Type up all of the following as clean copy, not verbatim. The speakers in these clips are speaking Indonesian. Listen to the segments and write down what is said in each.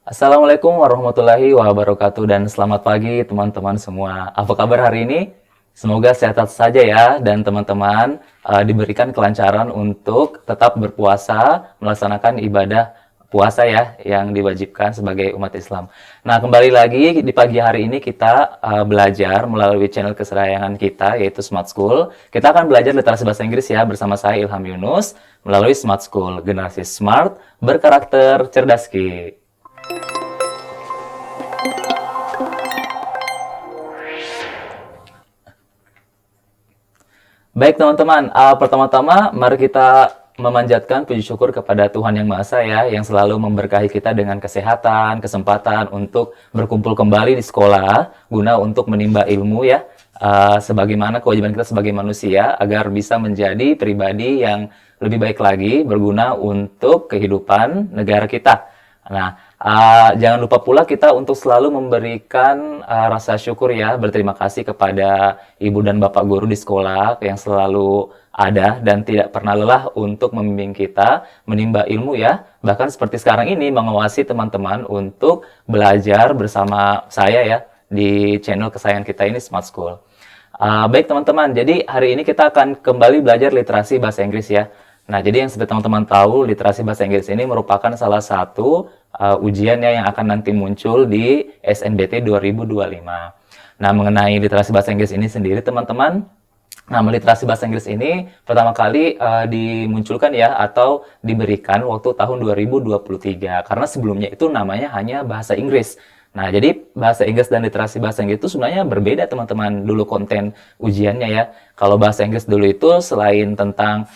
Assalamualaikum warahmatullahi wabarakatuh dan selamat pagi teman-teman semua. Apa kabar hari ini? Semoga sehat saja ya dan teman-teman diberikan kelancaran untuk tetap berpuasa, melaksanakan ibadah puasa ya yang diwajibkan sebagai umat Islam. Nah, kembali lagi di pagi hari ini kita belajar melalui channel kesayangan kita yaitu Smart School. Kita akan belajar literasi bahasa Inggris ya bersama saya Ilham Yunus melalui Smart School, generasi smart, berkarakter, cerdas ki. Baik teman-teman, pertama-tama mari kita memanjatkan puji syukur kepada Tuhan Yang Maha Esa ya, yang selalu memberkahi kita dengan kesehatan, kesempatan untuk berkumpul kembali di sekolah, guna untuk menimba ilmu ya, sebagaimana kewajiban kita sebagai manusia, agar bisa menjadi pribadi yang lebih baik lagi, berguna untuk kehidupan negara kita. Nah, jangan lupa pula kita untuk selalu memberikan rasa syukur ya, berterima kasih kepada ibu dan bapak guru di sekolah yang selalu ada dan tidak pernah lelah untuk membimbing kita menimba ilmu ya. Bahkan seperti sekarang ini mengawasi teman-teman untuk belajar bersama saya ya di channel kesayangan kita ini Smart School. Baik teman-teman, jadi hari ini kita akan kembali belajar literasi bahasa Inggris ya. Nah, jadi yang seperti teman-teman tahu, literasi bahasa Inggris ini merupakan salah satu ujiannya yang akan nanti muncul di SNBT 2025. Nah, mengenai literasi bahasa Inggris ini sendiri, teman-teman, nama literasi bahasa Inggris ini pertama kali dimunculkan ya, atau diberikan waktu tahun 2023. Karena sebelumnya itu namanya hanya bahasa Inggris. Nah, jadi bahasa Inggris dan literasi bahasa Inggris itu sebenarnya berbeda, teman-teman, dulu konten ujiannya ya. Kalau bahasa Inggris dulu itu selain tentang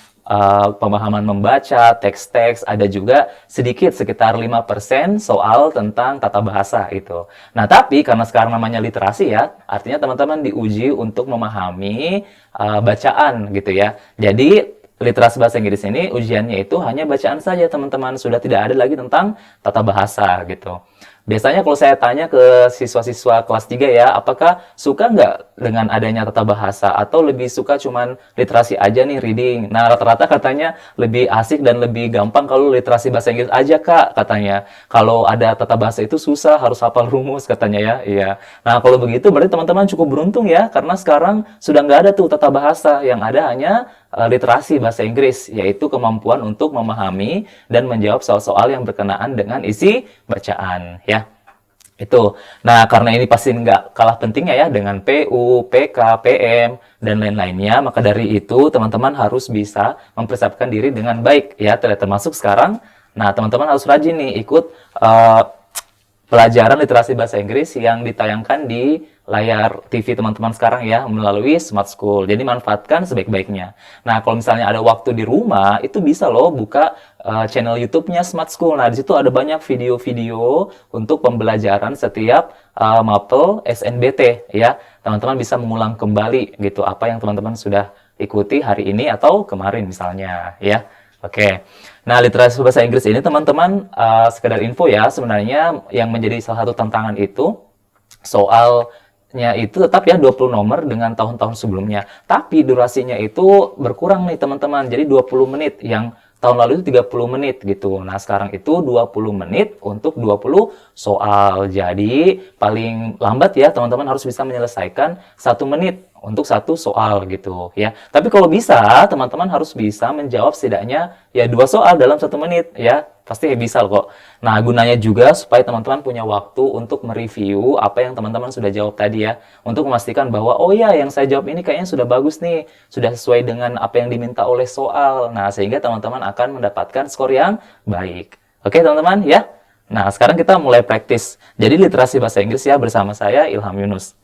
pemahaman membaca, teks-teks, ada juga sedikit sekitar 5% soal tentang tata bahasa itu. Nah, tapi karena sekarang namanya literasi ya, artinya teman-teman diuji untuk memahami bacaan gitu ya. Jadi literasi bahasa Inggris ini ujiannya itu hanya bacaan saja, teman-teman. Sudah tidak ada lagi tentang tata bahasa gitu. Biasanya kalau saya tanya ke siswa-siswa kelas 3 ya, apakah suka nggak dengan adanya tata bahasa atau lebih suka cuman literasi aja nih, reading? Nah, rata-rata katanya lebih asik dan lebih gampang kalau literasi bahasa Inggris aja, Kak, katanya. Kalau ada tata bahasa itu susah, harus hafal rumus, katanya ya. Iya. Nah, kalau begitu berarti teman-teman cukup beruntung ya, karena sekarang sudah nggak ada tuh tata bahasa, yang ada hanya literasi bahasa Inggris, yaitu kemampuan untuk memahami dan menjawab soal-soal yang berkenaan dengan isi bacaan, ya. Itu. Nah, karena ini pasti nggak kalah pentingnya ya dengan PU, PK, PM, dan lain-lainnya, maka dari itu teman-teman harus bisa mempersiapkan diri dengan baik, ya, termasuk sekarang. Nah, teman-teman harus rajin nih ikut pelajaran literasi bahasa Inggris yang ditayangkan di layar TV teman-teman sekarang ya, melalui Smart School. Jadi manfaatkan sebaik-baiknya. Nah, kalau misalnya ada waktu di rumah, itu bisa loh buka channel YouTube-nya Smart School. Nah, di situ ada banyak video-video untuk pembelajaran setiap mapel SNBT ya. Teman-teman bisa mengulang kembali gitu apa yang teman-teman sudah ikuti hari ini atau kemarin misalnya ya. Oke. Nah, literasi bahasa Inggris ini teman-teman sekedar info ya, sebenarnya yang menjadi salah satu tantangan itu soalnya itu tetap ya 20 nomor dengan tahun-tahun sebelumnya. Tapi durasinya itu berkurang nih teman-teman. Jadi 20 menit, yang tahun lalu itu 30 menit gitu. Nah, sekarang itu 20 menit untuk 20 soal. Jadi paling lambat ya teman-teman harus bisa menyelesaikan 1 menit untuk 1 soal gitu ya. Tapi kalau bisa, teman-teman harus bisa menjawab setidaknya ya 2 soal dalam 1 menit ya. Pasti bisa kok. Nah, gunanya juga supaya teman-teman punya waktu untuk mereview apa yang teman-teman sudah jawab tadi ya. Untuk memastikan bahwa, oh ya, yang saya jawab ini kayaknya sudah bagus nih. Sudah sesuai dengan apa yang diminta oleh soal. Nah, sehingga teman-teman akan mendapatkan skor yang baik. Oke, teman-teman ya. Nah, sekarang kita mulai praktis. Jadi literasi bahasa Inggris ya bersama saya Ilham Yunus.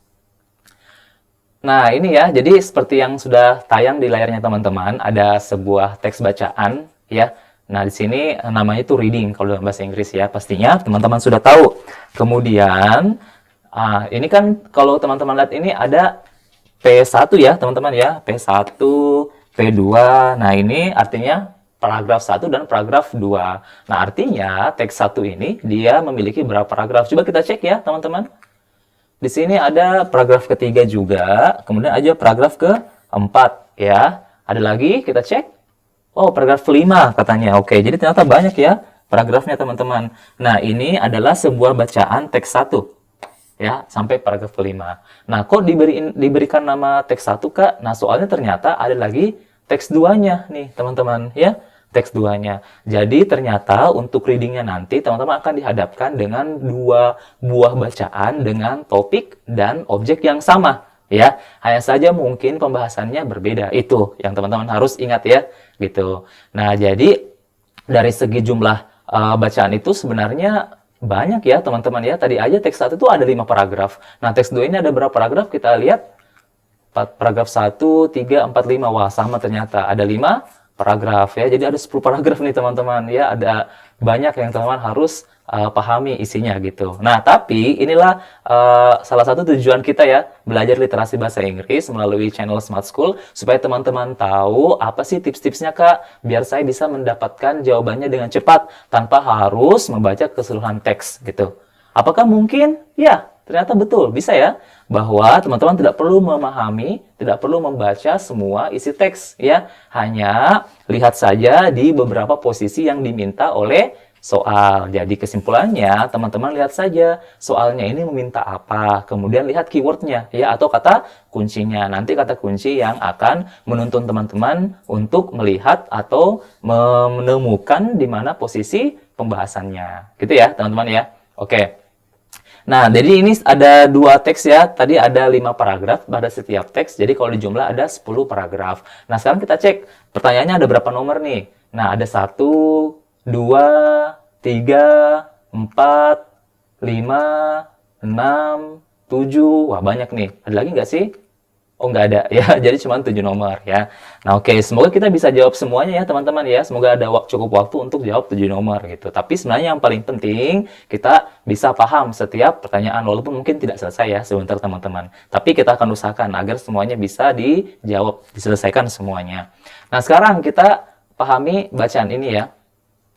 Nah, ini ya, jadi seperti yang sudah tayang di layarnya teman-teman, ada sebuah teks bacaan, ya. Nah, di sini namanya itu reading, kalau dalam bahasa Inggris ya, pastinya teman-teman sudah tahu. Kemudian, ini kan kalau teman-teman lihat ini ada P1 ya, teman-teman ya, P1, P2, nah ini artinya paragraf 1 dan paragraf 2. Nah, artinya teks 1 ini dia memiliki berapa paragraf? Coba kita cek ya, teman-teman. Di sini ada paragraf ketiga juga, kemudian aja paragraf keempat ya. Ada lagi, kita cek. Oh, paragraf kelima katanya. Oke, jadi ternyata banyak ya. paragrafnya teman-teman. Nah, ini adalah sebuah bacaan teks 1 ya, sampai paragraf kelima. Nah, kok diberikan nama teks 1, Kak? Nah, soalnya ternyata ada lagi teks 2-nya nih, teman-teman, ya. Teks 2-nya. Jadi, ternyata untuk readingnya nanti, teman-teman akan dihadapkan dengan 2 buah bacaan dengan topik dan objek yang sama, ya. Hanya saja mungkin pembahasannya berbeda. Itu yang teman-teman harus ingat ya, gitu. Nah, jadi dari segi jumlah bacaan itu sebenarnya banyak ya teman-teman ya. Tadi aja teks 1 itu ada 5 paragraf. Nah, teks 2 ini ada berapa paragraf? Kita lihat paragraf 1, 3, 4, 5. Wah, sama ternyata. Ada 5 paragraf ya. Jadi ada 10 paragraf nih teman-teman ya. Ada banyak yang teman-teman harus pahami isinya gitu. Nah, tapi inilah salah satu tujuan kita ya, belajar literasi bahasa Inggris melalui channel Smart School, supaya teman-teman tahu apa sih tips-tipsnya, Kak, biar saya bisa mendapatkan jawabannya dengan cepat tanpa harus membaca keseluruhan teks gitu. Apakah mungkin? Ya, ternyata betul, bisa ya. Bahwa teman-teman tidak perlu memahami, tidak perlu membaca semua isi teks ya. Hanya lihat saja di beberapa posisi yang diminta oleh soal. Jadi kesimpulannya, teman-teman lihat saja soalnya ini meminta apa, kemudian lihat keywordnya ya, atau kata kuncinya. Nanti kata kunci yang akan menuntun teman-teman untuk melihat atau menemukan di mana posisi pembahasannya. Gitu ya, teman-teman ya. Oke. Nah, jadi ini ada 2 teks ya. Tadi ada 5 paragraf pada setiap teks. Jadi kalau dijumlah ada 10 paragraf. Nah, sekarang kita cek pertanyaannya ada berapa nomor nih. Nah, ada 1, 2, 3, 4, 5, 6, 7. Wah, banyak nih. Ada lagi nggak sih? Oh, nggak ada ya. Jadi cuma 7 nomor ya. Nah, oke. Semoga kita bisa jawab semuanya ya, teman-teman ya. Semoga ada cukup waktu untuk jawab 7 nomor gitu. Tapi sebenarnya yang paling penting, kita bisa paham setiap pertanyaan. Walaupun mungkin tidak selesai ya sebentar, teman-teman. Tapi kita akan usahakan agar semuanya bisa dijawab, diselesaikan semuanya. Nah, sekarang kita pahami bacaan ini ya.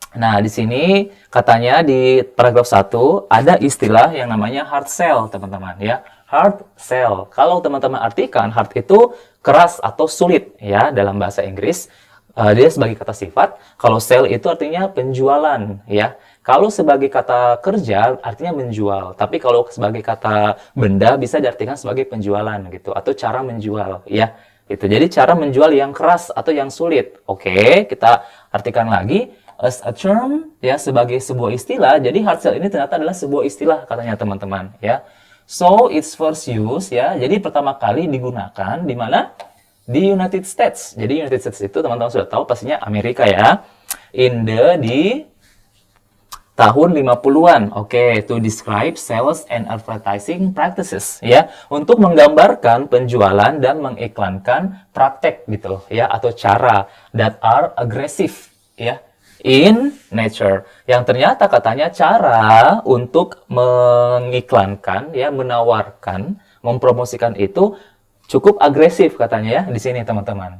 Nah, di sini katanya di paragraf 1 ada istilah yang namanya hard sell, teman-teman ya. Hard sell. Kalau teman-teman artikan, hard itu keras atau sulit ya dalam bahasa Inggris. Dia sebagai kata sifat. Kalau sell itu artinya penjualan ya. Kalau sebagai kata kerja artinya menjual. Tapi kalau sebagai kata benda bisa diartikan sebagai penjualan gitu, atau cara menjual ya. Itu. Jadi cara menjual yang keras atau yang sulit. Oke, kita artikan lagi. As a term ya, sebagai sebuah istilah. Jadi hard sell ini ternyata adalah sebuah istilah katanya teman-teman ya. So it's first use ya. Jadi pertama kali digunakan di mana? Di United States. Jadi United States itu teman-teman sudah tahu pastinya Amerika ya. Di tahun 50-an. Oke, to describe sales and advertising practices ya, untuk menggambarkan penjualan dan mengiklankan praktek gitu ya, atau cara that are aggressive ya in nature, yang ternyata katanya cara untuk mengiklankan ya, menawarkan, mempromosikan itu cukup agresif katanya ya di sini teman-teman.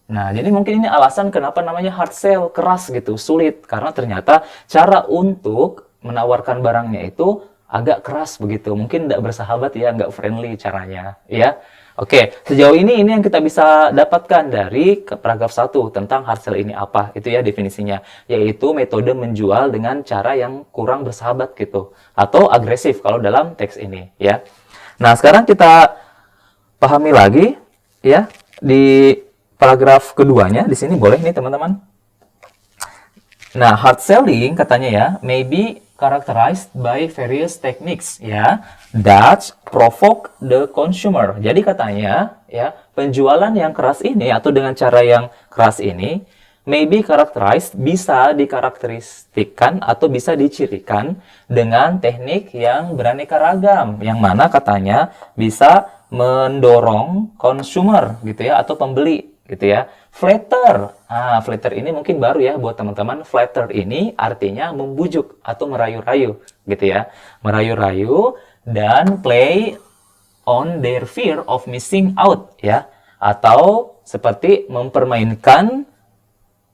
Nah, jadi mungkin ini alasan kenapa namanya hard sell, keras gitu, sulit, karena ternyata cara untuk menawarkan barangnya itu agak keras begitu, mungkin tidak bersahabat ya, nggak friendly caranya ya. Oke, sejauh ini yang kita bisa dapatkan dari paragraf 1 tentang hard sell ini apa, itu ya definisinya, yaitu metode menjual dengan cara yang kurang bersahabat gitu, atau agresif kalau dalam teks ini ya. Nah, sekarang kita pahami lagi ya di paragraf keduanya. Di sini boleh nih teman-teman. Nah, hard selling katanya ya, may be characterized by various techniques ya, that provoke the consumer. Jadi katanya ya, penjualan yang keras ini atau dengan cara yang keras ini may be characterized, bisa dikarakteristikkan atau bisa dicirikan dengan teknik yang beraneka ragam, yang mana katanya bisa mendorong consumer gitu ya, atau pembeli gitu ya. Flatter. Flatter ini mungkin baru ya buat teman-teman. Flatter ini artinya membujuk atau merayu-rayu gitu ya. Merayu-rayu dan play on their fear of missing out ya. Atau seperti mempermainkan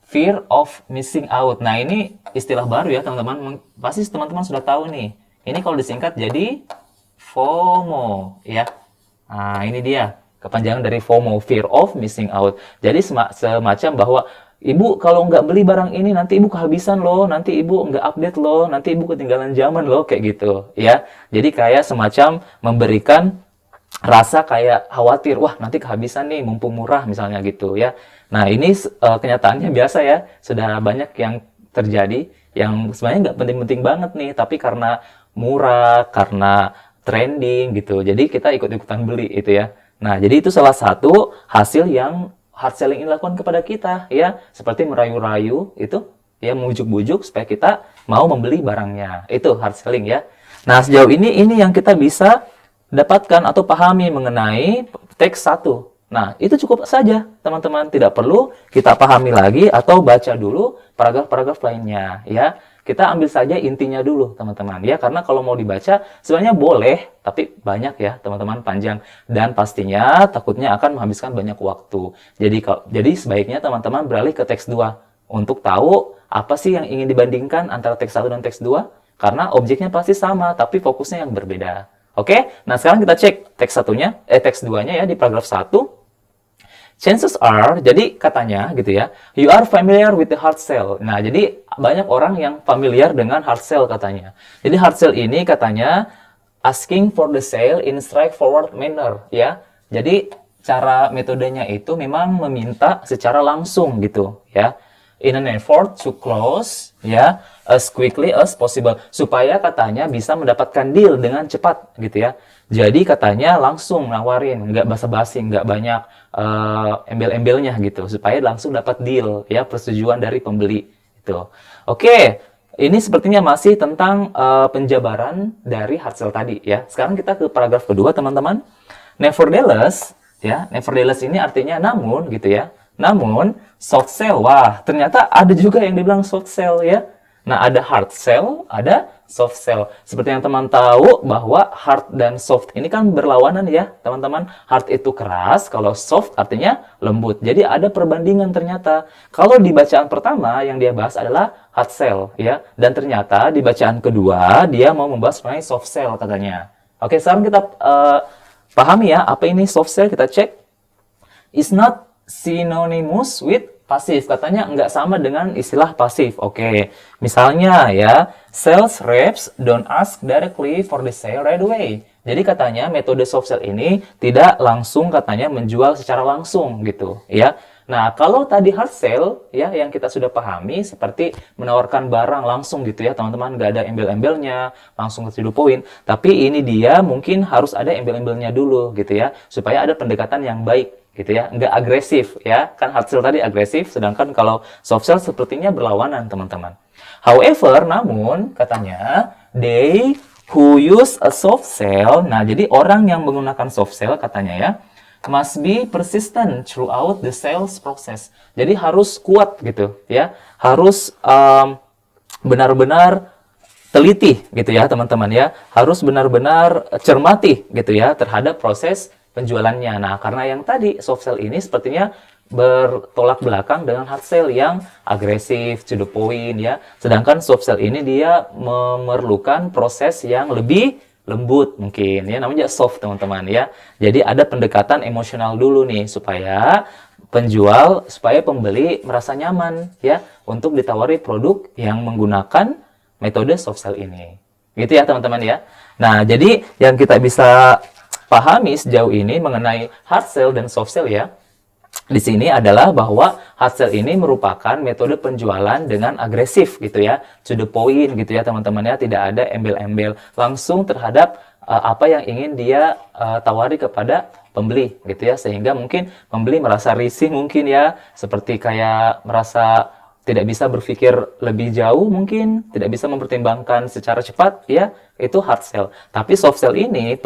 fear of missing out. Nah, ini istilah baru ya teman-teman. Pasti teman-teman sudah tahu nih. Ini kalau disingkat jadi FOMO ya. Nah, ini dia kepanjangan dari FOMO, fear of missing out. Jadi semacam bahwa Ibu kalau nggak beli barang ini nanti ibu kehabisan loh, nanti ibu nggak update loh, nanti ibu ketinggalan zaman loh, kayak gitu ya. Jadi kayak semacam memberikan rasa kayak khawatir, wah nanti kehabisan nih, mumpung murah misalnya gitu ya. Nah ini kenyataannya biasa ya, sudah banyak yang terjadi yang sebenarnya nggak penting-penting banget nih, tapi karena murah, karena trending gitu, jadi kita ikut-ikutan beli itu ya. Nah jadi itu salah satu hasil yang hard selling ini lakukan kepada kita ya, seperti merayu-rayu itu ya, membujuk-bujuk supaya kita mau membeli barangnya, itu hard selling ya. Nah sejauh ini yang kita bisa dapatkan atau pahami mengenai teks 1. Nah, itu cukup saja, teman-teman. Tidak perlu kita pahami lagi atau baca dulu paragraf-paragraf lainnya, ya. Kita ambil saja intinya dulu, teman-teman, ya. Karena kalau mau dibaca, sebenarnya boleh, tapi banyak ya, teman-teman, panjang. Dan pastinya takutnya akan menghabiskan banyak waktu. Jadi sebaiknya teman-teman beralih ke teks 2 untuk tahu apa sih yang ingin dibandingkan antara teks 1 dan teks 2. Karena objeknya pasti sama, tapi fokusnya yang berbeda. Oke, nah sekarang kita cek teks 2-nya ya di paragraf 1. Chances are, jadi katanya gitu ya, you are familiar with the hard sell. Nah, jadi banyak orang yang familiar dengan hard sell katanya. Jadi hard sell ini katanya asking for the sale in straightforward manner ya. Jadi cara metodenya itu memang meminta secara langsung gitu ya. In an effort to close ya as quickly as possible, supaya katanya bisa mendapatkan deal dengan cepat gitu ya. Jadi katanya langsung nawarin, nggak basa-basi, nggak banyak embel-embelnya gitu, supaya langsung dapat deal ya, persetujuan dari pembeli itu. Oke, ini sepertinya masih tentang penjabaran dari hard sell tadi ya. Sekarang kita ke paragraf kedua, teman-teman. Nevertheless ya, nevertheless ini artinya namun gitu ya. Namun, soft sell, wah, ternyata ada juga yang dibilang soft sell ya. Nah, ada hard sell, ada soft sell. Seperti yang teman tahu bahwa hard dan soft ini kan berlawanan ya, teman-teman. Hard itu keras, kalau soft artinya lembut. Jadi ada perbandingan ternyata. Kalau di bacaan pertama yang dia bahas adalah hard sell ya, dan ternyata di bacaan kedua dia mau membahas mengenai soft sell katanya. Oke, sekarang kita pahami ya, apa ini soft sell, kita cek. Is not synonymous with pasif, katanya nggak sama dengan istilah pasif. Oke, misalnya ya, sales reps don't ask directly for the sale right away. Jadi katanya metode soft sell ini tidak langsung katanya menjual secara langsung gitu ya. Nah, kalau tadi hard sell ya yang kita sudah pahami seperti menawarkan barang langsung gitu ya, teman-teman, nggak ada embel-embelnya, langsung ke to the point. Tapi ini dia mungkin harus ada embel-embelnya dulu gitu ya, supaya ada pendekatan yang baik gitu ya, nggak agresif ya. Kan hard sell tadi agresif, sedangkan kalau soft sell sepertinya berlawanan, teman-teman. However, namun katanya they who use a soft sell, nah jadi orang yang menggunakan soft sell katanya ya, must be persistent throughout the sales process. Jadi harus kuat gitu ya, harus benar-benar teliti gitu ya, teman-teman ya, harus benar-benar cermati gitu ya terhadap proses penjualannya. Nah, karena yang tadi soft sell ini sepertinya bertolak belakang dengan hard sell yang agresif, to the point ya. Sedangkan soft sell ini dia memerlukan proses yang lebih lembut mungkin ya, namanya soft, teman-teman ya. Jadi ada pendekatan emosional dulu nih supaya pembeli merasa nyaman ya untuk ditawari produk yang menggunakan metode soft sell ini. Gitu ya, teman-teman ya. Nah, jadi yang kita bisa pahami sejauh ini mengenai hard sell dan soft sell ya, di sini adalah bahwa hard sell ini merupakan metode penjualan dengan agresif gitu ya, to the point gitu ya, teman-teman ya, tidak ada embel-embel, langsung terhadap apa yang ingin dia tawari kepada pembeli gitu ya, sehingga mungkin pembeli merasa risih mungkin ya, seperti kayak merasa tidak bisa berpikir lebih jauh mungkin, tidak bisa mempertimbangkan secara cepat ya, itu hard sell. Tapi soft sell ini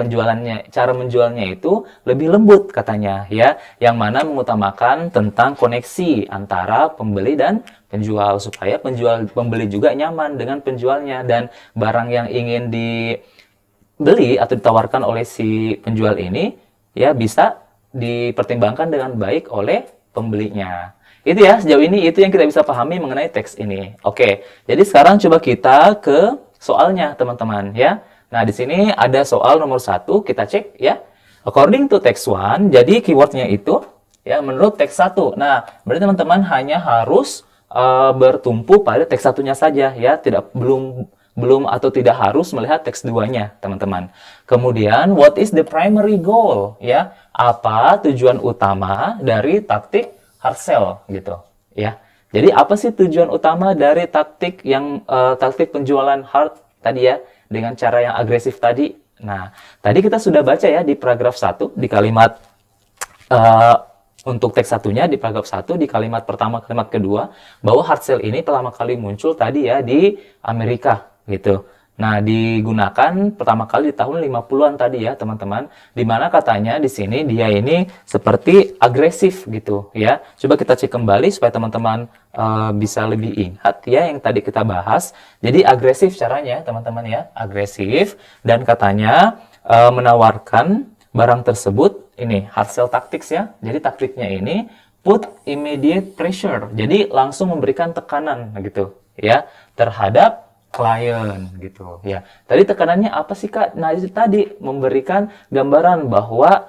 cara menjualnya itu lebih lembut katanya ya, yang mana mengutamakan tentang koneksi antara pembeli dan penjual supaya pembeli juga nyaman dengan penjualnya, dan barang yang ingin dibeli atau ditawarkan oleh si penjual ini ya bisa dipertimbangkan dengan baik oleh pembelinya. Itu ya, sejauh ini itu yang kita bisa pahami mengenai teks ini. Oke, jadi sekarang coba kita ke soalnya, teman-teman ya. Nah, di sini ada soal nomor 1, kita cek ya. According to text 1, jadi keywordnya itu Ya, menurut teks 1. Nah, berarti teman-teman hanya harus bertumpu pada teks satunya saja ya, belum atau tidak harus melihat teks 2-nya, teman-teman. Kemudian, what is the primary goal? Ya, apa tujuan utama dari taktik hard sell gitu, ya. Jadi apa sih tujuan utama dari taktik penjualan hard tadi ya, dengan cara yang agresif tadi? Nah, tadi kita sudah baca ya di paragraf 1 di kalimat eh, untuk teks satunya di paragraf 1 di kalimat pertama, kalimat kedua, bahwa hard sell ini pertama kali muncul tadi ya di Amerika gitu. Nah, digunakan pertama kali di tahun 50-an tadi ya, teman-teman. Dimana katanya di sini dia ini seperti agresif gitu ya. Coba kita cek kembali supaya teman-teman bisa lebih ingat ya yang tadi kita bahas. Jadi agresif caranya, teman-teman ya, agresif dan katanya menawarkan barang tersebut ini hard sell tactics ya. Jadi taktiknya ini put immediate pressure. Jadi langsung memberikan tekanan gitu ya terhadap klien gitu ya. Tadi tekanannya apa sih Kak? Nah itu tadi memberikan gambaran bahwa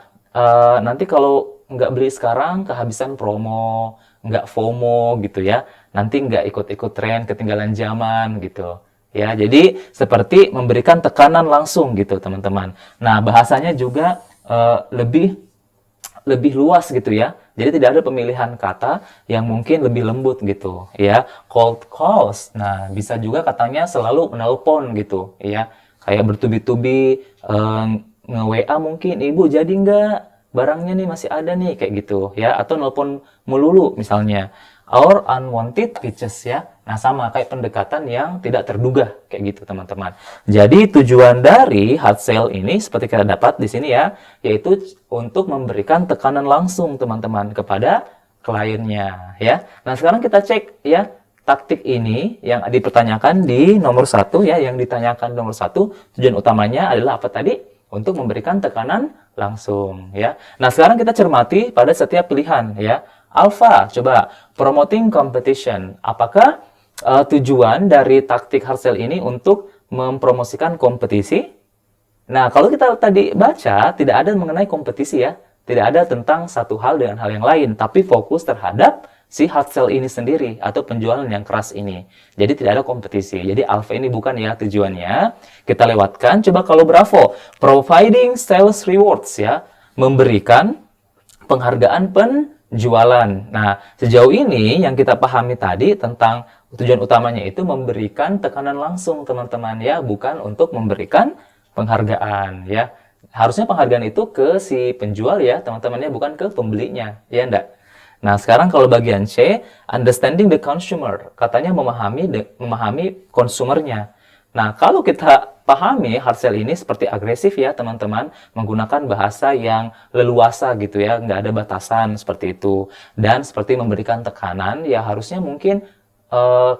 nanti kalau nggak beli sekarang kehabisan promo, nggak FOMO gitu ya. Nanti nggak ikut-ikut tren, ketinggalan zaman gitu. Ya, jadi seperti memberikan tekanan langsung gitu teman-teman. Nah bahasanya juga lebih luas gitu ya. Jadi tidak ada pemilihan kata yang mungkin lebih lembut gitu ya. Cold calls. Nah, bisa juga katanya selalu menelpon gitu ya. Kayak bertubi-tubi nge-WA mungkin, "Ibu jadi nggak? Barangnya nih masih ada nih," kayak gitu ya. Atau nelpon melulu misalnya. Or unwanted reaches ya. Nah, sama kayak pendekatan yang tidak terduga kayak gitu, teman-teman. Jadi tujuan dari hard sell ini seperti kita dapat di sini ya, yaitu untuk memberikan tekanan langsung, teman-teman, kepada kliennya ya. Nah, sekarang kita cek ya taktik ini yang dipertanyakan di nomor 1 ya, yang ditanyakan nomor 1, tujuan utamanya adalah apa tadi? Untuk memberikan tekanan langsung ya. Nah, sekarang kita cermati pada setiap pilihan ya. Alpha, coba promoting competition. Apakah tujuan dari taktik hard sell ini untuk mempromosikan kompetisi? Nah, kalau kita tadi baca, tidak ada mengenai kompetisi ya. Tidak ada tentang satu hal dengan hal yang lain, tapi fokus terhadap si hard sell ini sendiri atau penjualan yang keras ini. Jadi tidak ada kompetisi. Jadi alpha ini bukan ya tujuannya. Kita lewatkan. Coba kalau Bravo, providing sales rewards ya, memberikan penghargaan penjualan. Nah, sejauh ini yang kita pahami tadi tentang tujuan utamanya itu memberikan tekanan langsung, teman-teman ya, bukan untuk memberikan penghargaan ya. Harusnya penghargaan itu ke si penjual ya, teman-teman ya, bukan ke pembelinya, ya enggak? Nah, sekarang kalau bagian C, understanding the consumer, katanya memahami konsumernya. Nah, kalau kita pahami hard sell ini seperti agresif ya teman-teman, menggunakan bahasa yang leluasa gitu ya, nggak ada batasan seperti itu. Dan seperti memberikan tekanan, ya harusnya mungkin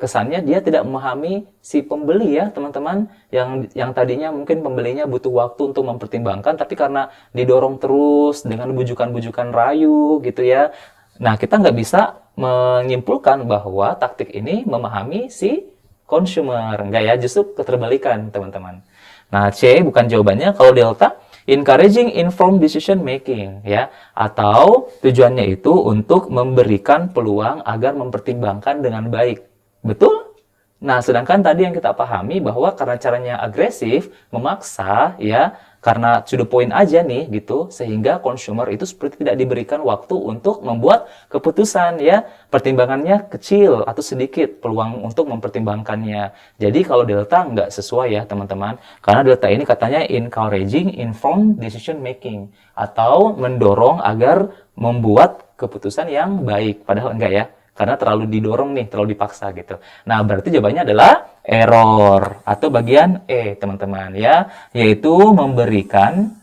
kesannya dia tidak memahami si pembeli ya teman-teman, yang tadinya mungkin pembelinya butuh waktu untuk mempertimbangkan, tapi karena didorong terus dengan bujukan-bujukan rayu gitu ya. Nah, kita nggak bisa menyimpulkan bahwa taktik ini memahami si consumer. Enggak ya, justru keterbalikan, teman-teman. Nah, C bukan jawabannya. Kalau delta, encouraging informed decision making, ya. Atau tujuannya itu untuk memberikan peluang agar mempertimbangkan dengan baik. Betul? Nah, sedangkan tadi yang kita pahami bahwa karena caranya agresif, memaksa, ya, karena to the point aja nih, gitu, sehingga consumer itu seperti tidak diberikan waktu untuk membuat keputusan, ya, pertimbangannya kecil atau sedikit peluang untuk mempertimbangkannya. Jadi kalau delta nggak sesuai ya, teman-teman, karena delta ini katanya encouraging informed decision making, atau mendorong agar membuat keputusan yang baik, padahal enggak ya. Karena terlalu didorong nih, terlalu dipaksa gitu. Nah, berarti jawabannya adalah error atau bagian E, teman-teman ya, yaitu memberikan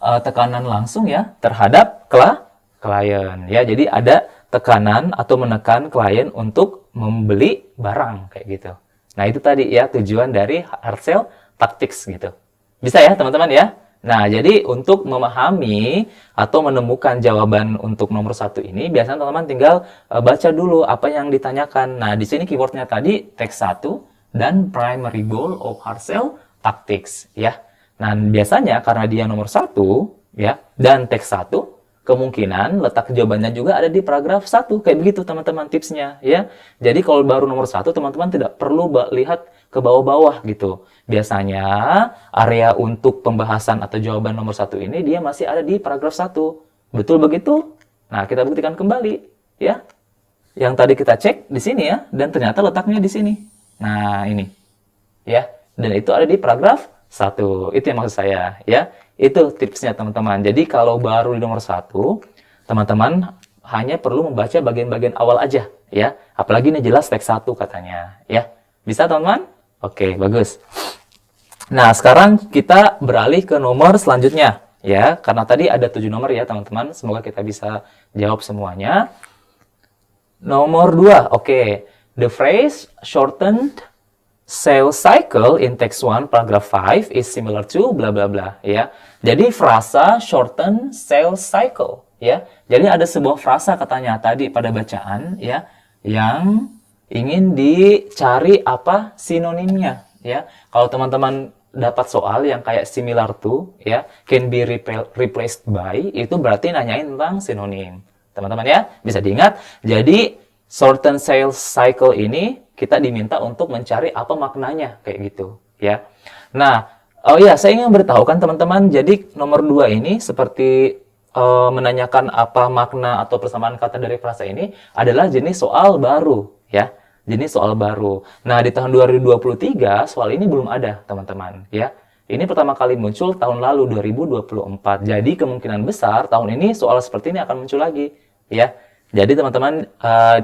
tekanan langsung ya terhadap klien ya. Jadi ada tekanan atau menekan klien untuk membeli barang kayak gitu. Nah, itu tadi ya tujuan dari hard sell tactics gitu. Bisa ya, teman-teman ya? Nah, jadi untuk memahami atau menemukan jawaban untuk nomor 1 ini, biasanya teman-teman tinggal baca dulu apa yang ditanyakan. Nah, di sini keywordnya tadi teks 1 dan primary goal of hard sell tactics ya. Nah, biasanya karena dia nomor 1 ya dan teks 1, kemungkinan letak jawabannya juga ada di paragraf 1. Kayak begitu teman-teman tipsnya ya. Jadi kalau baru nomor 1 teman-teman tidak perlu lihat ke bawah-bawah gitu. Biasanya area untuk pembahasan atau jawaban nomor 1 ini dia masih ada di paragraf 1. Betul begitu? Nah, kita buktikan kembali ya. Yang tadi kita cek di sini ya, dan ternyata letaknya di sini. Nah, ini ya. Dan itu ada di paragraf 1. Itu yang maksud saya ya. Itu tipsnya teman-teman. Jadi kalau baru di nomor 1, teman-teman hanya perlu membaca bagian-bagian awal aja ya. Apalagi ini jelas teks 1 katanya ya. Bisa teman-teman? Oke, bagus. Nah, sekarang kita beralih ke nomor selanjutnya ya. Karena tadi ada 7 nomor ya teman-teman. Semoga kita bisa jawab semuanya. Nomor 2, oke. The phrase shortened sales cycle in text 1 paragraph 5 is similar to bla bla bla ya. Jadi frasa shorten sales cycle ya. Jadi ada sebuah frasa katanya tadi pada bacaan ya yang ingin dicari apa sinonimnya ya. Kalau teman-teman dapat soal yang kayak similar to ya, can be replaced by, itu berarti nanyain tentang sinonim. Teman-teman ya, bisa diingat. Jadi shorten sales cycle ini kita diminta untuk mencari apa maknanya kayak gitu ya. Nah, oh ya, saya ingin memberitahukan teman-teman, jadi nomor 2 ini seperti menanyakan apa makna atau persamaan kata dari frasa ini adalah jenis soal baru ya. Jenis soal baru. Nah, di tahun 2023 soal ini belum ada teman-teman ya. Ini pertama kali muncul tahun lalu 2024. Jadi kemungkinan besar tahun ini soal seperti ini akan muncul lagi ya. Jadi teman-teman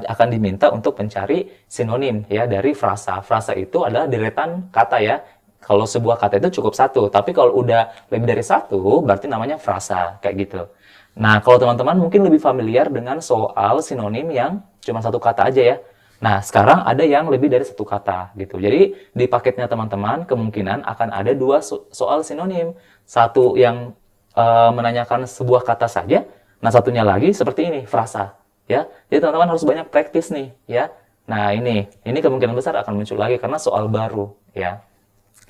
akan diminta untuk mencari sinonim ya dari frasa. Frasa itu adalah deretan kata ya. Kalau sebuah kata itu cukup 1, tapi kalau udah lebih dari 1 berarti namanya frasa kayak gitu. Nah, kalau teman-teman mungkin lebih familiar dengan soal sinonim yang cuma 1 kata aja ya. Nah, sekarang ada yang lebih dari 1 kata gitu. Jadi di paketnya teman-teman kemungkinan akan ada 2 soal sinonim. Satu yang menanyakan sebuah kata saja. Nah, satunya lagi seperti ini, frasa. Ya, jadi teman-teman harus banyak praktis nih, ya. Nah, ini kemungkinan besar akan muncul lagi karena soal baru, ya.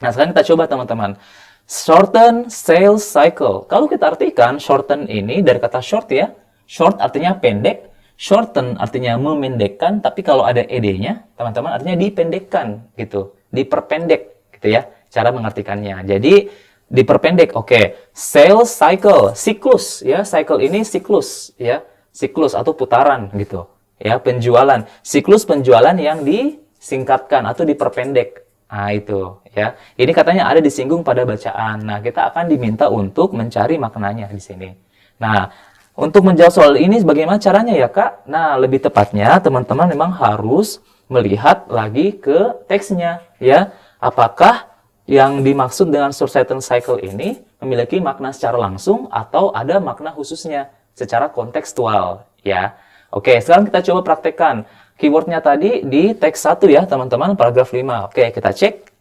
Nah, sekarang kita coba teman-teman. Shorten sales cycle. Kalau kita artikan shorten ini dari kata short ya. Short artinya pendek, shorten artinya memendekkan, tapi kalau ada ed-nya, teman-teman artinya dipendekkan gitu, diperpendek gitu ya. Cara mengartikannya. Jadi diperpendek. Oke. Sales cycle, siklus ya. Cycle ini siklus ya. Siklus atau putaran gitu ya, penjualan, siklus penjualan yang disingkatkan atau diperpendek. Nah, itu ya, ini katanya ada disinggung pada bacaan. Nah, kita akan diminta untuk mencari maknanya di sini. Nah, untuk menjawab soal ini bagaimana caranya ya Kak? Nah, lebih tepatnya teman-teman memang harus melihat lagi ke teksnya ya, apakah yang dimaksud dengan shorten cycle ini memiliki makna secara langsung atau ada makna khususnya secara kontekstual ya. Oke, sekarang kita coba praktekkan. Keywordnya tadi di teks 1 ya teman-teman, paragraf 5. Oke, kita cek.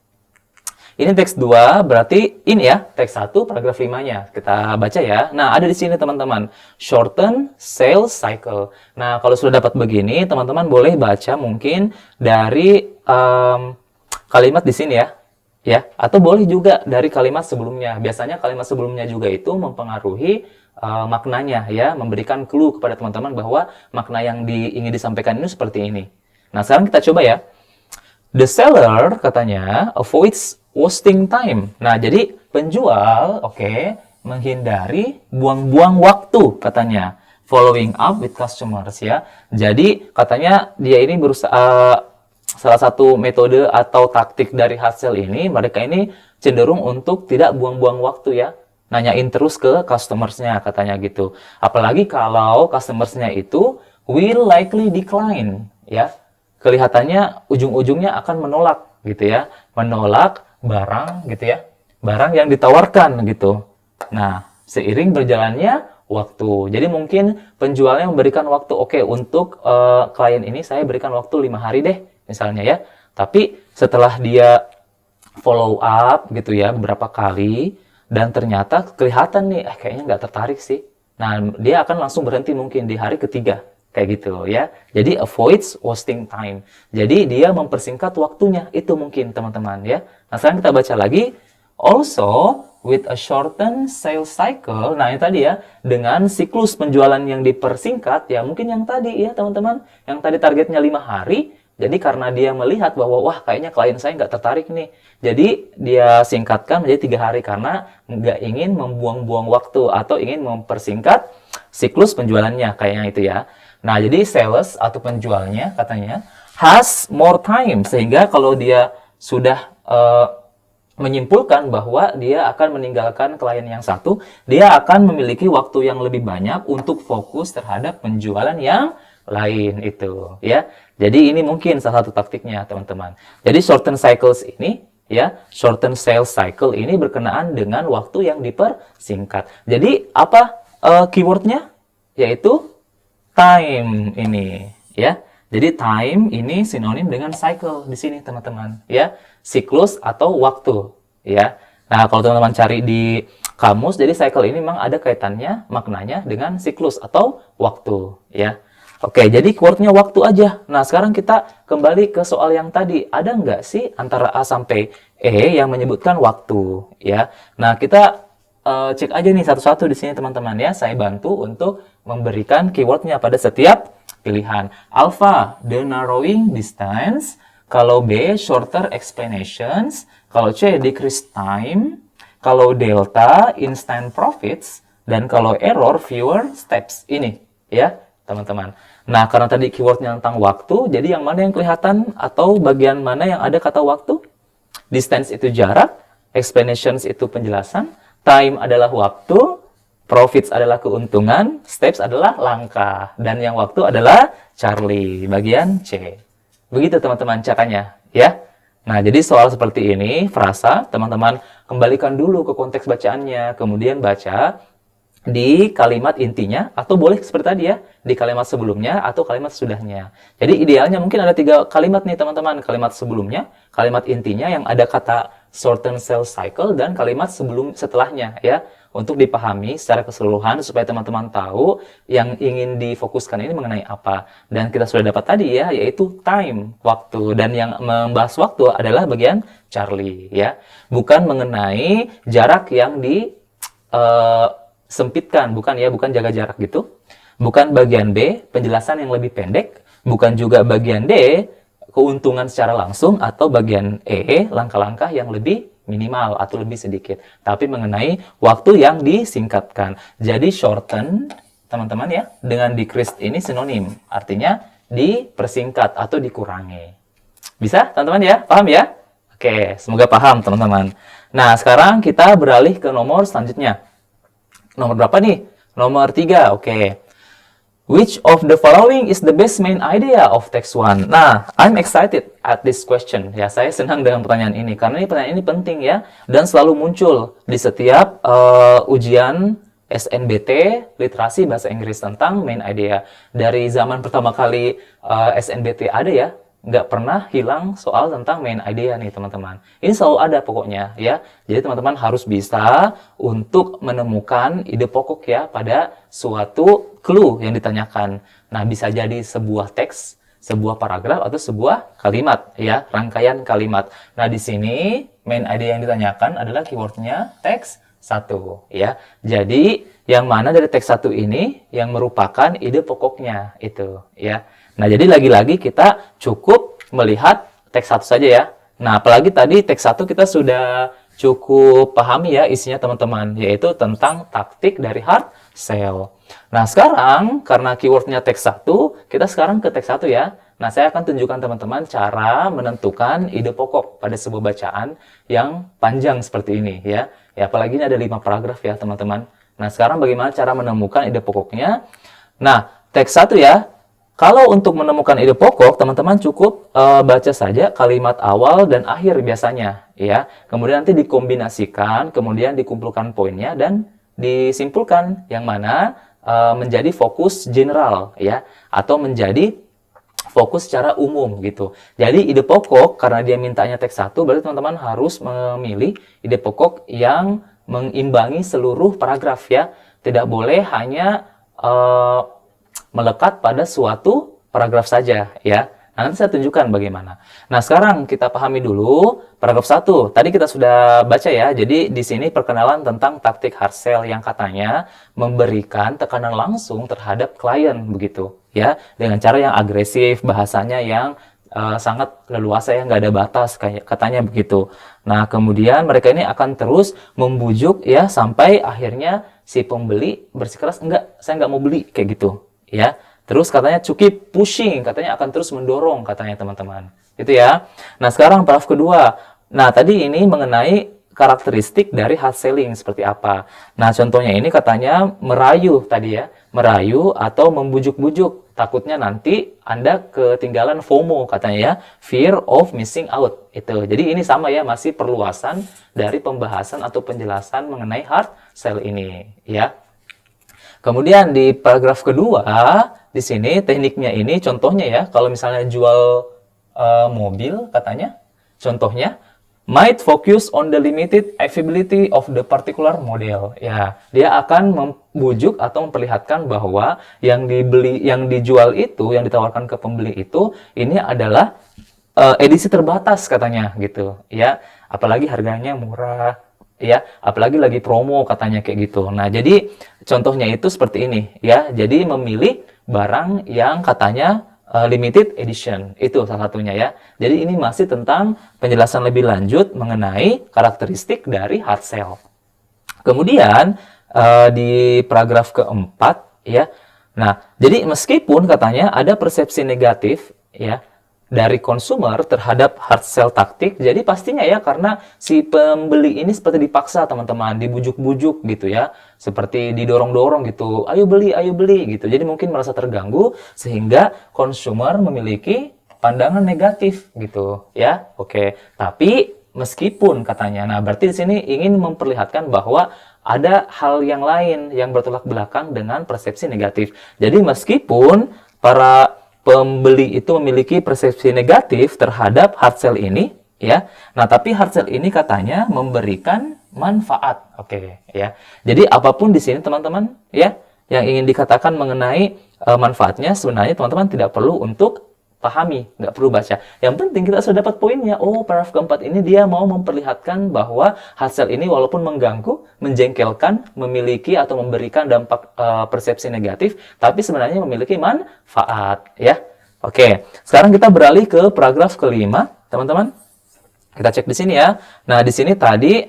Ini teks 2, berarti ini ya, teks 1, paragraf 5-nya. Kita baca ya. Nah, ada di sini teman-teman. Shorten sales cycle. Nah, kalau sudah dapat begini, teman-teman boleh baca mungkin dari kalimat di sini ya. Ya, atau boleh juga dari kalimat sebelumnya. Biasanya kalimat sebelumnya juga itu mempengaruhi maknanya ya, memberikan clue kepada teman-teman bahwa makna yang ingin disampaikan ini seperti ini. Nah, sekarang kita coba ya. The seller katanya avoids wasting time. Nah, jadi penjual menghindari buang-buang waktu katanya. Following up with customers ya. Jadi katanya dia ini berusaha salah satu metode atau taktik dari hard sell ini, mereka ini cenderung untuk tidak buang-buang waktu ya. Nanyain terus ke customersnya katanya gitu. Apalagi kalau customersnya itu will likely decline ya. Kelihatannya ujung-ujungnya akan menolak gitu ya. Menolak barang gitu ya. Barang yang ditawarkan gitu. Nah, seiring berjalannya waktu. Jadi mungkin penjualnya memberikan waktu, oke, untuk klien ini saya berikan waktu 5 hari deh misalnya ya. Tapi setelah dia follow up gitu ya beberapa kali, dan ternyata kelihatan nih, kayaknya nggak tertarik sih. Nah, dia akan langsung berhenti mungkin di hari ketiga. Kayak gitu ya. Jadi, avoids wasting time. Jadi, dia mempersingkat waktunya. Itu mungkin, teman-teman ya. Nah, sekarang kita baca lagi. Also, with a shortened sales cycle, nah ini tadi ya, dengan siklus penjualan yang dipersingkat, ya mungkin yang tadi ya teman-teman, yang tadi targetnya 5 hari, jadi karena dia melihat bahwa, wah kayaknya klien saya nggak tertarik nih, jadi dia singkatkan menjadi 3 hari, karena nggak ingin membuang-buang waktu, atau ingin mempersingkat siklus penjualannya, kayaknya itu ya. Nah, jadi sales atau penjualnya katanya, has more time, sehingga kalau dia sudah menyimpulkan bahwa dia akan meninggalkan klien yang satu, dia akan memiliki waktu yang lebih banyak untuk fokus terhadap penjualan yang lain itu, ya. Jadi ini mungkin salah satu taktiknya, teman-teman. Jadi shorten cycles ini, ya, shorten sales cycle ini berkenaan dengan waktu yang dipersingkat. Jadi apa keywordnya? Yaitu time ini, ya. Jadi time ini sinonim dengan cycle di sini, teman-teman, ya. Siklus atau waktu, ya. Nah, kalau teman-teman cari di kamus, jadi cycle ini memang ada kaitannya, maknanya dengan siklus atau waktu, ya. Oke, jadi keywordnya waktu aja. Nah, sekarang kita kembali ke soal yang tadi. Ada nggak sih antara A sampai E yang menyebutkan waktu, ya? Nah, kita cek aja nih satu-satu di sini, teman-teman, ya. Saya bantu untuk memberikan keywordnya pada setiap pilihan. Alpha, the narrowing distance. Kalau B, shorter explanations. Kalau C, decrease time. Kalau delta, instant profits. Dan kalau error, fewer steps. Ini, ya, teman-teman. Nah, karena tadi keywordnya tentang waktu, jadi yang mana yang kelihatan atau bagian mana yang ada kata waktu? Distance itu jarak, explanations itu penjelasan, time adalah waktu, profits adalah keuntungan, steps adalah langkah, dan yang waktu adalah Charlie, bagian C. Begitu teman-teman caranya, ya. Nah, jadi soal seperti ini, frasa, teman-teman kembalikan dulu ke konteks bacaannya, kemudian baca di kalimat intinya, atau boleh seperti tadi ya, di kalimat sebelumnya atau kalimat sudahnya. Jadi idealnya mungkin ada 3 kalimat nih teman-teman, kalimat sebelumnya, kalimat intinya yang ada kata shorten sales cycle, dan kalimat setelahnya ya, untuk dipahami secara keseluruhan supaya teman-teman tahu yang ingin difokuskan ini mengenai apa. Dan kita sudah dapat tadi ya, yaitu time, waktu, dan yang membahas waktu adalah bagian Charlie ya, bukan mengenai jarak yang sempitkan, bukan ya, bukan jaga jarak gitu. Bukan bagian B, penjelasan yang lebih pendek. Bukan juga bagian D, keuntungan secara langsung. Atau bagian E, langkah-langkah yang lebih minimal atau lebih sedikit. Tapi mengenai waktu yang disingkatkan. Jadi shorten, teman-teman ya, dengan decreased ini sinonim. Artinya dipersingkat atau dikurangi. Bisa, teman-teman ya? Paham ya? Oke, semoga paham, teman-teman. Nah, sekarang kita beralih ke nomor selanjutnya. Nomor berapa nih? Nomor 3, oke. Which of the following is the best main idea of text 1? Nah, I'm excited at this question. Ya, saya senang dengan pertanyaan ini. Karena ini pertanyaan ini penting ya. Dan selalu muncul di setiap ujian SNBT, literasi bahasa Inggris tentang main idea. Dari zaman pertama kali SNBT ada ya, nggak pernah hilang soal tentang main idea nih teman-teman. Ini selalu ada pokoknya ya. Jadi teman-teman harus bisa untuk menemukan ide pokok ya pada suatu clue yang ditanyakan. Nah, bisa jadi sebuah teks, sebuah paragraf, atau sebuah kalimat ya, rangkaian kalimat. Nah, di sini main idea yang ditanyakan adalah keywordnya teks 1 ya. Jadi yang mana dari teks 1 ini yang merupakan ide pokoknya itu ya. Nah, jadi lagi-lagi kita cukup melihat teks 1 saja ya. Nah, apalagi tadi teks 1 kita sudah cukup pahami ya isinya teman-teman, yaitu tentang taktik dari hard sell. Nah, sekarang karena keywordnya teks 1, kita sekarang ke teks 1 ya. Nah, saya akan tunjukkan teman-teman cara menentukan ide pokok pada sebuah bacaan yang panjang seperti ini ya. Ya, apalagi ini ada 5 paragraf ya teman-teman. Nah, sekarang bagaimana cara menemukan ide pokoknya? Nah, teks 1 ya. Kalau untuk menemukan ide pokok, teman-teman cukup baca saja kalimat awal dan akhir biasanya, ya. Kemudian nanti dikombinasikan, kemudian dikumpulkan poinnya dan disimpulkan yang mana menjadi fokus general, ya, atau menjadi fokus secara umum gitu. Jadi ide pokok karena dia mintanya teks 1, berarti teman-teman harus memilih ide pokok yang mengimbangi seluruh paragraf ya. Tidak boleh hanya melekat pada suatu paragraf saja ya. Nah, nanti saya tunjukkan bagaimana. Nah, sekarang kita pahami dulu paragraf 1. Tadi kita sudah baca ya. Jadi, di sini perkenalan tentang taktik hard sell yang katanya memberikan tekanan langsung terhadap klien begitu, ya. Dengan cara yang agresif, bahasanya yang sangat leluasa ya, nggak ada batas kayak katanya begitu. Nah, kemudian mereka ini akan terus membujuk ya sampai akhirnya si pembeli bersikeras enggak, saya nggak mau beli kayak gitu, ya. Terus katanya cukup pushing, katanya akan terus mendorong katanya teman-teman. Itu ya. Nah, sekarang paragraf kedua. Nah, tadi ini mengenai karakteristik dari hard selling seperti apa. Nah, contohnya ini katanya merayu tadi ya. Merayu atau membujuk-bujuk. Takutnya nanti Anda ketinggalan FOMO katanya ya. Fear of missing out. Itu. Jadi ini sama ya, masih perluasan dari pembahasan atau penjelasan mengenai hard sell ini ya. Kemudian di paragraf kedua, di sini tekniknya ini contohnya ya, kalau misalnya jual mobil katanya, contohnya might focus on the limited availability of the particular model. Ya, dia akan membujuk atau memperlihatkan bahwa yang dibeli, yang dijual itu, yang ditawarkan ke pembeli itu, ini adalah edisi terbatas katanya gitu, ya. Apalagi harganya murah. Ya, apalagi lagi promo katanya kayak gitu. Nah, jadi contohnya itu seperti ini ya. Jadi memilih barang yang katanya limited edition. Itu salah satunya ya. Jadi ini masih tentang penjelasan lebih lanjut mengenai karakteristik dari hard sell. Kemudian di paragraf keempat ya. Nah, jadi meskipun katanya ada persepsi negatif ya dari konsumer terhadap hard sell taktik, jadi pastinya ya karena si pembeli ini seperti dipaksa teman-teman, dibujuk-bujuk gitu ya, seperti didorong-dorong gitu, ayo beli gitu. Jadi mungkin merasa terganggu sehingga konsumer memiliki pandangan negatif gitu ya. Oke, tapi meskipun katanya, nah berarti di sini ingin memperlihatkan bahwa ada hal yang lain yang bertolak belakang dengan persepsi negatif. Jadi meskipun para pembeli itu memiliki persepsi negatif terhadap hard sell ini, ya. Nah, tapi hard sell ini katanya memberikan manfaat. Oke, ya. Jadi apapun di sini teman-teman, ya, yang ingin dikatakan mengenai manfaatnya sebenarnya teman-teman tidak perlu untuk pahami, nggak perlu baca. Yang penting kita sudah dapat poinnya. Oh, paragraf keempat ini dia mau memperlihatkan bahwa hard sell ini walaupun mengganggu, menjengkelkan, memiliki atau memberikan dampak persepsi negatif, tapi sebenarnya memiliki manfaat, ya. Oke, sekarang kita beralih ke paragraf kelima, teman-teman. Kita cek di sini ya. Nah, di sini tadi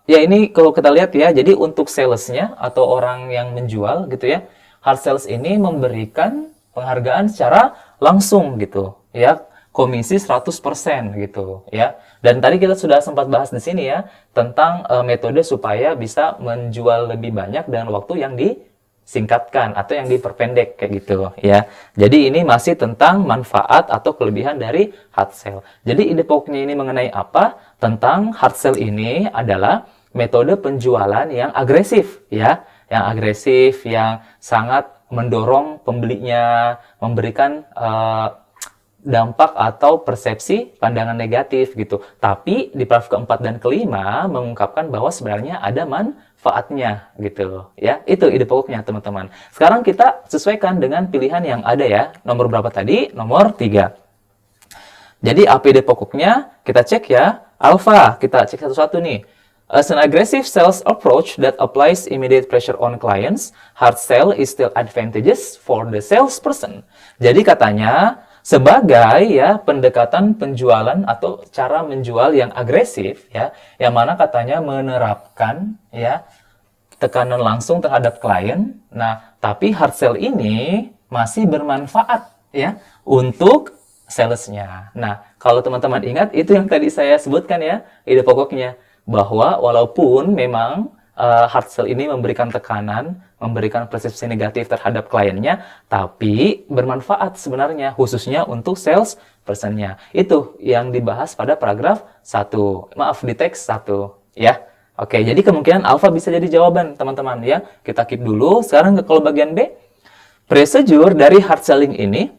ya ini kalau kita lihat ya, jadi untuk salesnya atau orang yang menjual gitu ya, hard sales ini memberikan penghargaan secara langsung gitu ya, komisi 100% gitu ya. Dan tadi kita sudah sempat bahas di sini ya tentang metode supaya bisa menjual lebih banyak dengan waktu yang disingkatkan atau yang diperpendek kayak gitu ya. Jadi ini masih tentang manfaat atau kelebihan dari hard sell. Jadi ide pokoknya ini mengenai apa? Tentang hard sell ini adalah metode penjualan yang agresif ya, yang agresif, yang sangat mendorong pembelinya, memberikan dampak atau persepsi pandangan negatif gitu. Tapi di paragraf keempat dan kelima mengungkapkan bahwa sebenarnya ada manfaatnya gitu ya. Itu ide pokoknya teman-teman. Sekarang kita sesuaikan dengan pilihan yang ada ya. Nomor berapa tadi? Nomor 3. Jadi apa ide pokoknya? Kita cek ya. Alpha, kita cek satu-satu nih. As an aggressive sales approach that applies immediate pressure on clients, hard sell is still advantageous for the salesperson. Jadi katanya sebagai ya pendekatan penjualan atau cara menjual yang agresif ya, yang mana katanya menerapkan ya tekanan langsung terhadap klien. Nah, tapi hard sell ini masih bermanfaat ya untuk salesnya. Nah, kalau teman-teman ingat itu yang tadi saya sebutkan ya, ide pokoknya bahwa walaupun memang hard sell ini memberikan tekanan, memberikan persepsi negatif terhadap kliennya, tapi bermanfaat sebenarnya, khususnya untuk sales personnya. Itu yang dibahas pada paragraf 1. Maaf, di teks 1. Ya. Oke, jadi kemungkinan alpha bisa jadi jawaban, teman-teman. Ya. Kita keep dulu. Sekarang kalau bagian B. Procedure dari hard selling ini,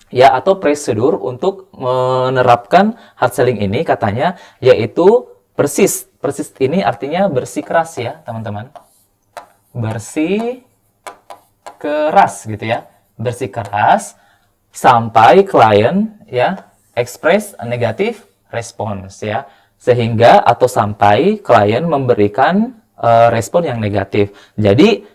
ya, atau prosedur untuk menerapkan hard selling ini katanya, yaitu persist. Persist ini artinya bersikeras ya, teman-teman. Bersikeras gitu ya. Bersikeras sampai klien ya express a negative response ya, sehingga atau sampai klien memberikan respon yang negatif. Jadi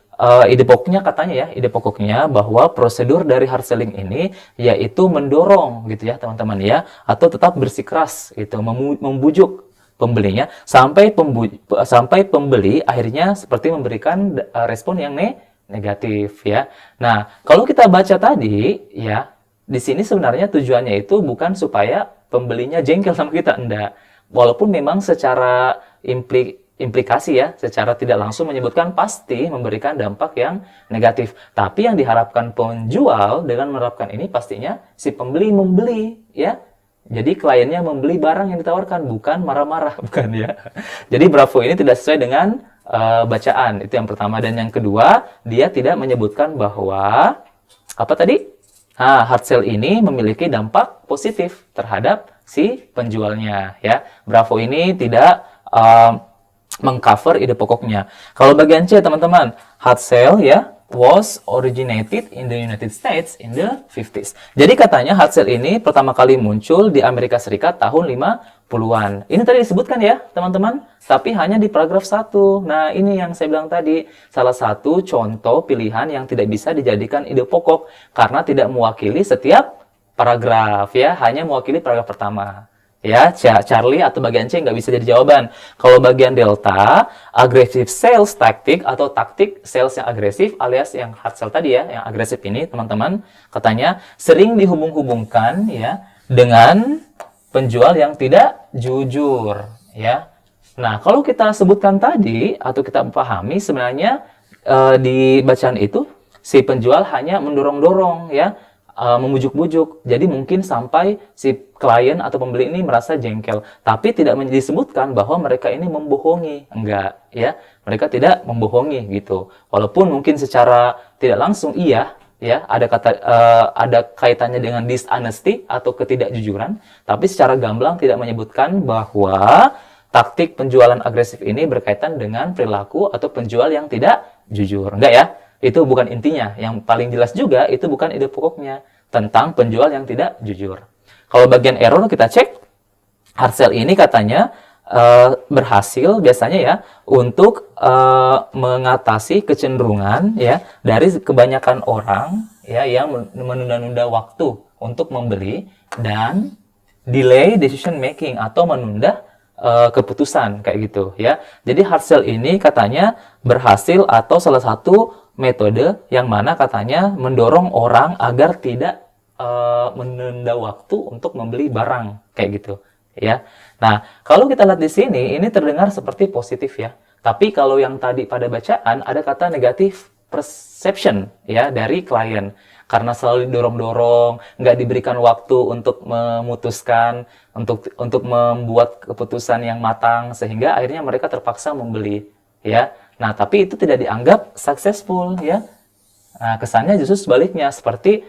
ide pokoknya katanya ya, ide pokoknya bahwa prosedur dari hard selling ini yaitu mendorong gitu ya teman-teman ya, atau tetap bersikeras gitu, membujuk pembelinya sampai pembeli akhirnya seperti memberikan respon yang negatif ya. Nah, kalau kita baca tadi ya, di sini sebenarnya tujuannya itu bukan supaya pembelinya jengkel sama kita, enggak. Walaupun memang secara implikasi ya, secara tidak langsung menyebutkan pasti memberikan dampak yang negatif. Tapi yang diharapkan penjual dengan menerapkan ini pastinya si pembeli membeli ya. Jadi kliennya membeli barang yang ditawarkan, bukan marah-marah, bukan ya. Jadi Bravo ini tidak sesuai dengan bacaan, itu yang pertama. Dan yang kedua, dia tidak menyebutkan bahwa apa tadi? Hard sell ini memiliki dampak positif terhadap si penjualnya ya. Bravo ini tidak mengcover ide pokoknya. Kalau bagian C teman-teman, hard sell ya was originated in the United States in the 50s. Jadi katanya hard sell ini pertama kali muncul di Amerika Serikat tahun 50-an. Ini tadi disebutkan ya teman-teman, tapi hanya di paragraf 1. Nah ini yang saya bilang tadi, salah satu contoh pilihan yang tidak bisa dijadikan ide pokok karena tidak mewakili setiap paragraf ya, hanya mewakili paragraf pertama. Ya, Charlie atau bagian C nggak bisa jadi jawaban. Kalau bagian delta, aggressive sales tactic atau taktik sales yang agresif alias yang hard sell tadi ya, yang agresif ini teman-teman, katanya sering dihubung-hubungkan ya dengan penjual yang tidak jujur ya. Nah, kalau kita sebutkan tadi atau kita pahami sebenarnya di bacaan itu si penjual hanya mendorong-dorong ya, membujuk-bujuk. Jadi mungkin sampai si klien atau pembeli ini merasa jengkel. Tapi tidak disebutkan bahwa mereka ini membohongi. Enggak, ya. Mereka tidak membohongi gitu. Walaupun mungkin secara tidak langsung iya, ya, ada kaitannya dengan dishonesty atau ketidakjujuran, tapi secara gamblang tidak menyebutkan bahwa taktik penjualan agresif ini berkaitan dengan perilaku atau penjual yang tidak jujur. Enggak ya? Itu bukan intinya. Yang paling jelas juga itu bukan ide pokoknya tentang penjual yang tidak jujur. Kalau bagian error kita cek, hard sell ini katanya berhasil biasanya ya untuk mengatasi kecenderungan ya dari kebanyakan orang ya yang menunda-nunda waktu untuk membeli dan delay decision making atau menunda keputusan kayak gitu ya. Jadi hard sell ini katanya berhasil atau salah satu metode yang mana katanya mendorong orang agar tidak menunda waktu untuk membeli barang kayak gitu ya. Nah, kalau kita lihat di sini ini terdengar seperti positif ya. Tapi kalau yang tadi pada bacaan ada kata negatif perception ya dari klien karena selalu didorong-dorong, nggak diberikan waktu untuk memutuskan, untuk membuat keputusan yang matang sehingga akhirnya mereka terpaksa membeli ya. Nah, tapi itu tidak dianggap successful ya. Nah, kesannya justru sebaliknya seperti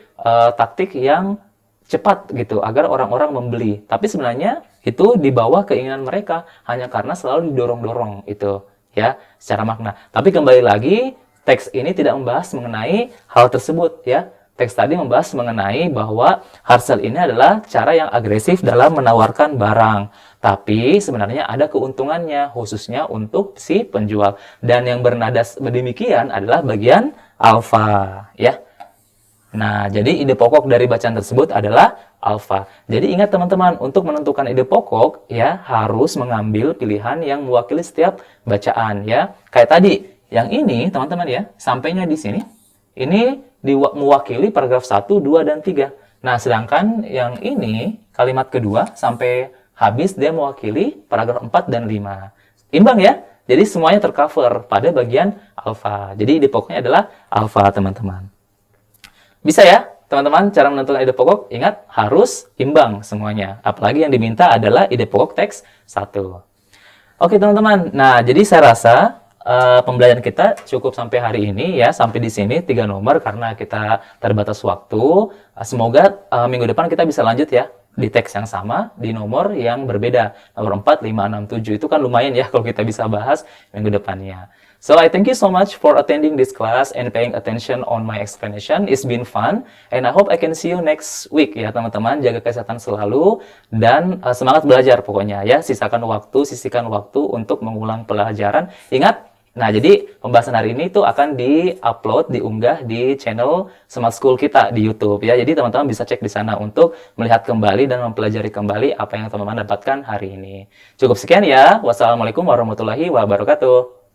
taktik yang cepat gitu agar orang-orang membeli. Tapi sebenarnya itu di bawah keinginan mereka hanya karena selalu didorong-dorong itu ya secara makna. Tapi kembali lagi teks ini tidak membahas mengenai hal tersebut ya. Teks tadi membahas mengenai bahwa hard sell ini adalah cara yang agresif dalam menawarkan barang. Tapi sebenarnya ada keuntungannya khususnya untuk si penjual. Dan yang bernada demikian adalah bagian alfa ya. Nah, jadi ide pokok dari bacaan tersebut adalah alfa. Jadi ingat teman-teman, untuk menentukan ide pokok ya harus mengambil pilihan yang mewakili setiap bacaan ya. Kayak tadi, yang ini teman-teman ya, sampainya di sini. Ini mewakili paragraf 1, 2, dan 3. Nah, sedangkan yang ini, kalimat kedua, sampai habis dia mewakili paragraf 4 dan 5. Imbang ya? Jadi semuanya tercover pada bagian alfa. Jadi ide pokoknya adalah alfa, teman-teman. Bisa ya, teman-teman, cara menentukan ide pokok, ingat, harus imbang semuanya. Apalagi yang diminta adalah ide pokok teks 1. Oke, teman-teman. Nah, jadi saya rasa pembelajaran kita cukup sampai hari ini ya, sampai di sini 3 nomor karena kita terbatas waktu. Semoga minggu depan kita bisa lanjut ya di teks yang sama di nomor yang berbeda, nomor 4, 5, 6, 7 itu kan lumayan ya kalau kita bisa bahas minggu depannya. So I thank you so much for attending this class and paying attention on my explanation. It's been fun and I hope I can see you next week ya teman-teman. Jaga kesehatan selalu dan semangat belajar pokoknya ya. Sisihkan waktu untuk mengulang pelajaran. Ingat, nah jadi pembahasan hari ini tuh akan di-upload, diunggah di channel Smart School kita di YouTube ya. Jadi teman-teman bisa cek di sana untuk melihat kembali dan mempelajari kembali apa yang teman-teman dapatkan hari ini. Cukup sekian ya. Wassalamualaikum warahmatullahi wabarakatuh.